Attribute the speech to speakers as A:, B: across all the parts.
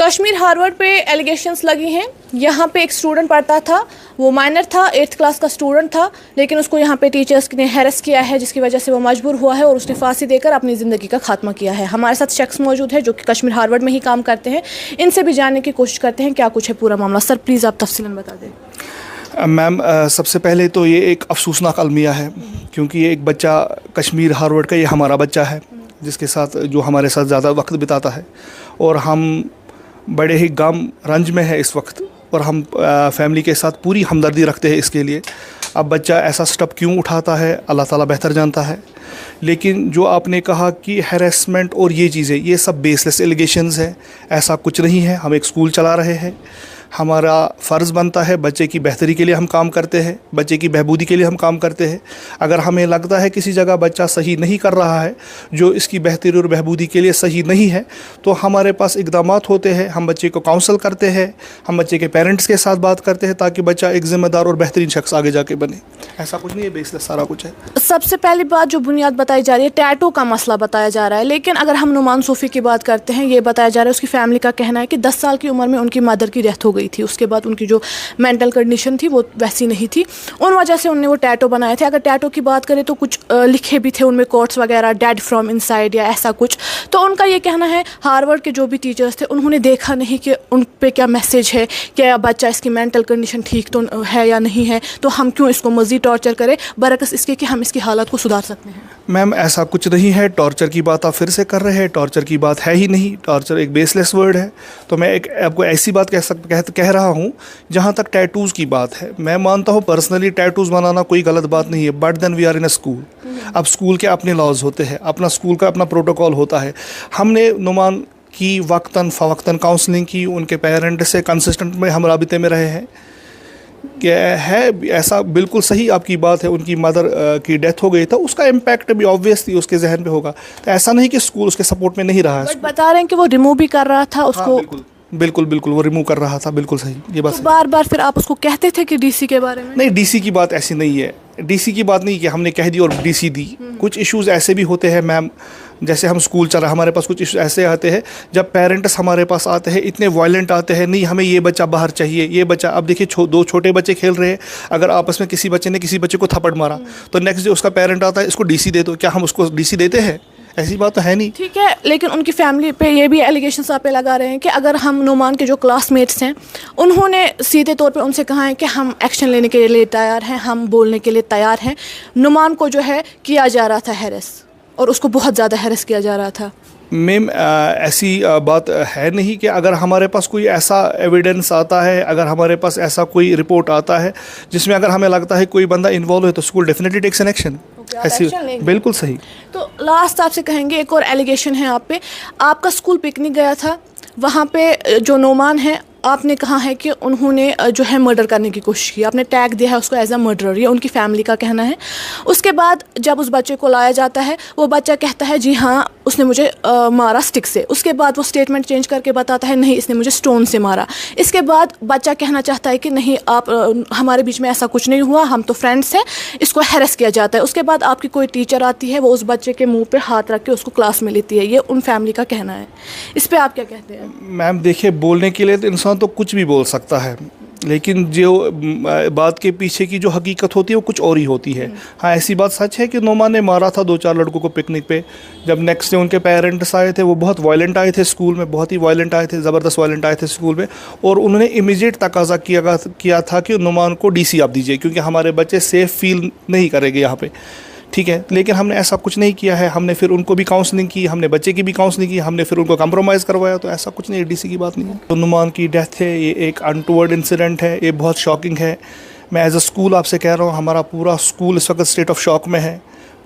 A: Kashmir Harvard पे allegations लगी हैं। यहाँ पे एक स्टूडेंट पढ़ता था, वो माइनर था, 8th क्लास का स्टूडेंट था, लेकिन उसको यहाँ पे टीचर्स ने हैरेस किया है, जिसकी वजह से वो मजबूर हुआ है और उसने फांसी देकर अपनी ज़िंदगी का खात्मा किया है। हमारे साथ शख्स मौजूद है जो कि कश्मीर हार्वर्ड में ही काम करते हैं। इनसे भी जानने की कोशिश करते हैं क्या कुछ है पूरा मामला। सर प्लीज़ आप तफसीलन बता दें।
B: मैम, सबसे पहले तो ये एक अफसोसनाक अलमिया है, क्योंकि ये एक बच्चा कश्मीर हार्वर्ड का, ये हमारा बच्चा है जिसके साथ जो हमारे साथ ज़्यादा वक्त बिताता है, और हम बड़े ही गम रंज में है इस वक्त, और हम फैमिली के साथ पूरी हमदर्दी रखते हैं इसके लिए। अब बच्चा ऐसा स्टेप क्यों उठाता है अल्लाह ताला बेहतर जानता है, लेकिन जो आपने कहा कि हैरेसमेंट और ये चीज़ें, ये सब बेसलेस एलिगेशंस है। ऐसा कुछ नहीं है। हम एक स्कूल चला रहे हैं, हमारा फ़र्ज़ बनता है, बच्चे की बेहतरी के लिए हम काम करते हैं, बच्चे की बहबूदी के लिए हम काम करते हैं। अगर हमें लगता है किसी जगह बच्चा सही नहीं कर रहा है, जो इसकी बेहतरी और बहबूदी के लिए सही नहीं है, तो हमारे पास इक़दामात होते हैं। हम बच्चे को काउंसल करते हैं, हम बच्चे के पेरेंट्स के साथ बात करते हैं, ताकि बच्चा एक ज़िम्मेदार और बेहतरीन शख्स आगे जाके बने। ऐसा कुछ नहीं है, बेसलेस सारा कुछ है।
A: सबसे पहली बात जो बुनियाद बताई जा रही है, टैटू का मसला बताया जा रहा है, लेकिन अगर हम नुमान सूफ़ी की बात करते हैं, ये बताया जा रहा है उसकी फैमिली का कहना है कि 10 साल की उम्र में उनकी मदर की डेथ हो गई थी। उसके बाद उनकी जो मेंटल कंडीशन थी वो वैसी नहीं थी, उन वजह से उन्होंने वो टैटू बनाए थे। अगर टैटू की बात करें तो कुछ लिखे भी थे उनमें कोट्स वगैरह, डेड फ्रॉम इनसाइड या ऐसा कुछ। तो उनका ये कहना है, हार्वर्ड के जो भी टीचर्स थे उन्होंने देखा नहीं कि उन पे क्या मैसेज है, क्या बच्चा इसकी मेंटल कंडीशन ठीक तो है या नहीं है, तो हम क्यों इसको मज़ीद टॉर्चर करें, बरअक्स इसके कि हम इसकी हालत को सुधार सकते हैं।
B: मैम, ऐसा कुछ नहीं है। टॉर्चर की बात आप फिर से कर रहे हैं। टॉर्चर की बात है ही नहीं। टॉर्चर एक बेसलेस वर्ड है। तो मैं एक आपको ऐसी बात कह रहा हूँ, जहाँ तक टैटूज़ की बात है, मैं मानता हूँ पर्सनली टैटूज़ बनाना कोई गलत बात नहीं है, but then we are in a school. अब स्कूल के अपने लॉज होते हैं, अपना स्कूल का अपना प्रोटोकॉल होता है। हमने नुमान की वक्तन फ़वक्तन काउंसलिंग की, उनके पेरेंट से कंसिस्टेंट में हम राबिते में रहे हैं कि है ऐसा बिल्कुल सही आपकी बात है। उनकी मदर की डेथ हो गई था, उसका इम्पैक्ट भी ऑब्वियसली उसके जहन पे होगा। तो ऐसा नहीं कि स्कूल उसके सपोर्ट में नहीं रहा है।
A: बट बता रहे हैं कि वो रिमूव भी कर रहा था उसको।
B: हाँ, बिल्कुल वो रिमूव कर रहा था, बिल्कुल सही, ये बात
A: तो बार बार फिर आप उसको कहते थे कि डीसी के बारे में?
B: नहीं, डीसी की बात ऐसी नहीं है। डीसी की बात नहीं कि हमने कह दी और डीसी दी। कुछ इश्यूज़ ऐसे भी होते हैं मैम, जैसे हम स्कूल चला, हमारे पास कुछ इश्यूज़ ऐसे आते हैं जब पेरेंट्स हमारे पास आते हैं, इतने वायलेंट आते हैं, नहीं हमें ये बच्चा बाहर चाहिए, ये बच्चा। अब देखिए, दो छोटे बच्चे खेल रहे हैं, अगर आपस में किसी बच्चे ने किसी बच्चे को थप्पड़ मारा, तो नेक्स्ट डे उसका पेरेंट आता है, इसको डीसी दे दो। क्या हम उसको डीसी देते हैं? ऐसी बात तो है नहीं।
A: ठीक है, लेकिन उनकी फैमिली पे ये भी एलिगेशंस आप पे लगा रहे हैं कि अगर हम नुमान के जो क्लासमेट्स हैं, उन्होंने सीधे तौर पे उनसे कहा है कि हम एक्शन लेने के लिए तैयार हैं, हम बोलने के लिए तैयार हैं। नुमान को जो है किया जा रहा था हैरेस, और उसको बहुत ज़्यादा हैरेस किया जा रहा था।
B: मैम, ऐसी बात है नहीं कि अगर हमारे पास कोई ऐसा एविडेंस आता है, अगर हमारे पास ऐसा कोई रिपोर्ट आता है जिसमें अगर हमें लगता है कोई बंदा इन्वॉल्व है, तो school definitely takes an action. ऐसी बिल्कुल सही।
A: तो लास्ट आपसे कहेंगे, एक और एलिगेशन है आप पे। आपका स्कूल पिकनिक गया था, वहाँ पे जो नोमान है, आपने कहा है कि उन्होंने जो है मर्डर करने की कोशिश की, आपने टैग दिया है उसको एज अ मर्डरर, ये उनकी फैमिली का कहना है। उसके बाद जब उस बच्चे को लाया जाता है, वो बच्चा कहता है जी हाँ उसने मुझे मारा स्टिक से। उसके बाद वो स्टेटमेंट चेंज करके बताता है नहीं, इसने मुझे स्टोन से मारा। इसके बाद बच्चा कहना चाहता है कि नहीं, आप हमारे बीच में ऐसा कुछ नहीं हुआ, हम तो फ्रेंड्स हैं। इसको हैरेस किया जाता है। उसके बाद आपकी कोई टीचर आती है, वो उस बच्चे के मुँह पर हाथ रख के उसको क्लास में लेती है। ये उन फैमिली का कहना है। इस पर आप क्या कहते हैं?
B: मैम देखिए, बोलने के लिए तो इंसान तो कुछ भी बोल सकता है, लेकिन जो बात के पीछे की जो हकीकत होती है वो कुछ और ही होती है। हाँ, ऐसी बात सच है कि नोमान ने मारा था 2-4 लड़कों को पिकनिक पे। जब नेक्स्ट डे उनके पेरेंट्स आए थे, वो बहुत वायलेंट आए थे स्कूल में, बहुत ही वायलेंट आए थे, ज़बरदस्त वायलेंट आए थे स्कूल में, और उन्होंने इमीडिएट तकाजा किया था कि नोमान को डीसी आप दीजिए, क्योंकि हमारे बच्चे सेफ़ फील नहीं करेंगे यहाँ पे। ठीक है, लेकिन हमने ऐसा कुछ नहीं किया है। हमने फिर उनको भी काउंसलिंग की, हमने बच्चे की भी काउंसलिंग की, हमने फिर उनको कंप्रोमाइज़ करवाया। तो ऐसा कुछ नहीं, डीसी की बात नहीं है। तो नुमान की डेथ है, ये एक अनटूवर्ड इंसिडेंट है, ये बहुत शॉकिंग है। मैं एज अ स्कूल आपसे कह रहा हूँ, हमारा पूरा स्कूल इस वक्त स्टेट ऑफ शॉक में है।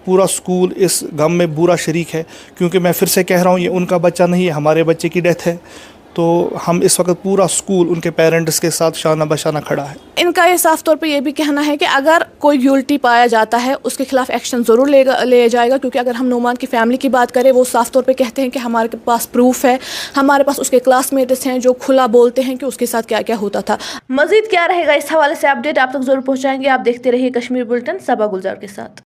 B: पूरा स्कूल इस गम में बुरा शरीक है, क्योंकि मैं फिर से कह रहा हूँ, ये उनका बच्चा नहीं है, हमारे बच्चे की डेथ है। तो हम इस वक्त पूरा स्कूल उनके पेरेंट्स के साथ शाना बशाना खड़ा है।
A: इनका ये साफ तौर पे ये भी कहना है कि अगर कोई गिल्टी पाया जाता है, उसके खिलाफ एक्शन ज़रूर ले जाएगा, क्योंकि अगर हम नोमान की फैमिली की बात करें, वो साफ तौर पे कहते हैं कि हमारे पास प्रूफ है, हमारे पास उसके क्लासमेट्स हैं जो खुला बोलते हैं कि उसके साथ क्या क्या होता था। मज़ीद क्या रहेगा इस हवाले से अपडेट आप तक ज़रूर पहुँचाएंगे। आप देखते रहिए कश्मीर बुलेटिन सबा गुलजार के साथ।